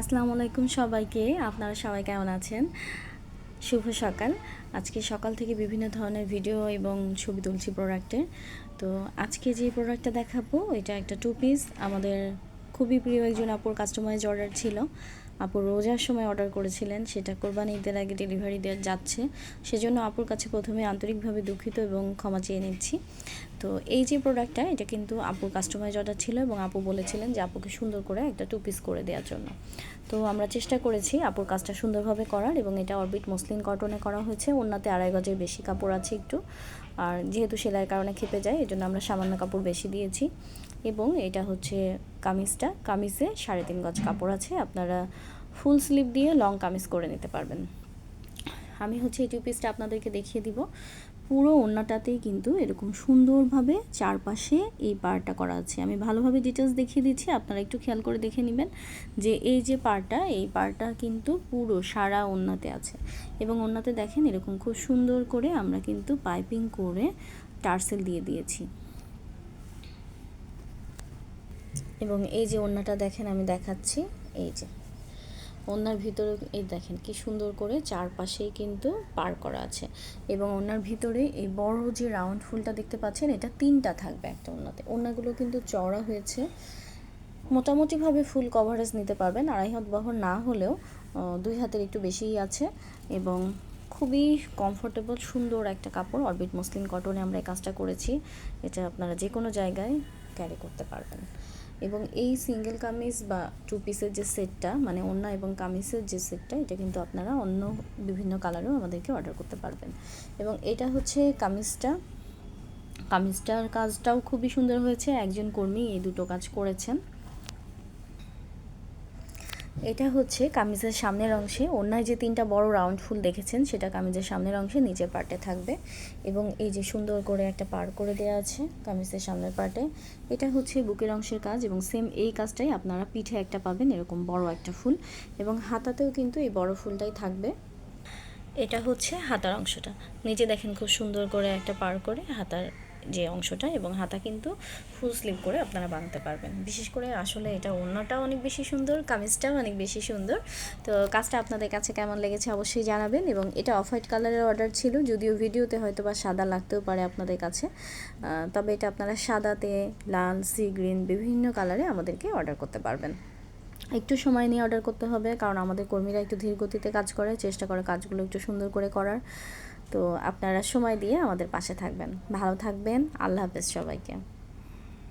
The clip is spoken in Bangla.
আসসালামু আলাইকুম সবাইকে। আপনারা সবাই কেমন আছেন? শুভ সকাল। আজকে সকাল থেকে বিভিন্ন ধরনের ভিডিও এবং ছবি তুলছি প্রোডাক্টের। তো আজকে যে প্রোডাক্টটা দেখাবো এটা একটা টু পিস। আমাদের খুবই প্রিয় একজন আপুর কাস্টমাইজ অর্ডার ছিল। আপু রোজার সময় অর্ডার করেছিলেন, সেটা কোরবানি ঈদের আগে ডেলিভারি দেওয়া যাচ্ছে। সেজন্য আপুর কাছে প্রথমে আন্তরিকভাবে দুঃখিত এবং ক্ষমা চেয়ে নিচ্ছি। তো এই যে প্রোডাক্টটা, এটা কিন্তু আপুর কাস্টমাইজ অর্ডার ছিল এবং আপু বলেছিলেন যে আপুকে সুন্দর করে একটা টু পিস করে দেওয়ার জন্য। তো আমরা চেষ্টা করেছি আপুর কাজটা সুন্দরভাবে করার, এবং এটা অরবিট মসলিন কটনে করা হয়েছে। ওড়নাতে 2.5 গজের বেশি কাপড় আছে একটু, আর যেহেতু সেলাইয়ের কারণে খেপে যায় এজন্য আমরা সামান্য কাপড় বেশি দিয়েছি। এবং এটা হচ্ছে কামিজটা, কামিজে 3.5 গজ কাপড় আছে। আপনারা ফুল স্লিভ দিয়ে লং কামিজ করে নিতে পারবেন। আমি হচ্ছে এই টু পিসটা আপনাদেরকে দেখিয়ে দিব। পুরো ওড়নাটাতেই কিন্তু এরকম সুন্দরভাবে চারপাশে এই পাড়টা করা আছে। আমি ভালোভাবে ডিটেলস দেখিয়ে দিচ্ছি, আপনারা একটু খেয়াল করে দেখে নেবেন যে এই যে পাড়টা, এই পাড়টা কিন্তু পুরো সারা ওড়নাতে আছে। এবং ওড়নাতে দেখেন এরকম খুব সুন্দর করে আমরা কিন্তু পাইপিং করে টার্সেল দিয়ে দিয়েছি। এবং এই যে ওড়নাটা দেখেন, আমি দেখাচ্ছি, এই যে ওড়নার ভিতরে এই দেখেন কি সুন্দর করে চারপাশেই কিন্তু পার করা আছে। এবং ওড়নার ভিতরে এই বড় যে রাউন্ড ফুলটা দেখতে পাচ্ছেন, এটা 3টা থাকবে একটা ওড়নাতে। ওড়নাগুলো কিন্তু চওড়া হয়েছে, মোটামুটিভাবে ফুল কভারেজ নিতে পারবেন। 2.5 হাত বহর না হলেও 2 হাতের একটু বেশিই আছে। এবং খুবই কমফোর্টেবল সুন্দর একটা কাপড়, অরবিট মসলিন কটনে আমরা এই কাজটা করেছি। এটা আপনারা যে কোনো জায়গায় ক্যারি করতে পারবেন। এবং এই সিঙ্গেল কামিজ বা টু পিসের যে সেটটা, মানে ওড়না এবং কামিজের যে সেটটা, এটা কিন্তু আপনারা অন্য বিভিন্ন কালারেও আমাদেরকে অর্ডার করতে পারবেন। এবং এটা হচ্ছে কামিজটার কাজটাও খুবই সুন্দর হয়েছে। একজন কর্মী এই দুটো কাজ করেছেন। এটা হচ্ছে কামিজের সামনের অংশে। ওড়নায় যে 3টা বড় রাউন্ড ফুল দেখেছেন, সেটা কামিজের সামনের অংশে নিচের পার্টে থাকবে। এবং এই যে সুন্দর করে একটা পার করে দেওয়া আছে কামিজের সামনের পার্টে, এটা হচ্ছে বুকের অংশের কাজ। এবং সেম এই কাজটাই আপনারা পিঠে একটা পাবেন, এরকম বড় একটা ফুল। এবং হাতাতেও কিন্তু এই বড় ফুলটাই থাকবে। এটা হচ্ছে হাতার অংশটা, নিচে দেখেন খুব সুন্দর করে একটা পার করে হাতার যে অংশটা, এবং হাতা কিন্তু ফুল স্লিভ করে আপনারা বানাতে পারবেন। বিশেষ করে আসলে এটা ওড়নাটাও অনেক বেশি সুন্দর, কামিজটাও অনেক বেশি সুন্দর। তো কাজটা আপনাদের কাছে কেমন লেগেছে অবশ্যই জানাবেন। এবং এটা অফ হোয়াইট কালারের অর্ডার ছিল, যদিও ভিডিওতে হয়তো বা সাদা লাগতেও পারে আপনাদের কাছে, তবে এটা আপনারা সাদাতে, লাল, সি গ্রিন, বিভিন্ন কালারে আমাদেরকে অর্ডার করতে পারবেন। একটু সময় নিয়ে অর্ডার করতে হবে, কারণ আমাদের কর্মীরা একটু ধীর গতিতে কাজ করে, চেষ্টা করে কাজগুলো একটু সুন্দর করে করার। তো আপনারা সময় দিয়ে আমাদের পাশে থাকবেন। ভালো থাকবেন। আল্লাহ হাফেজ সবাইকে।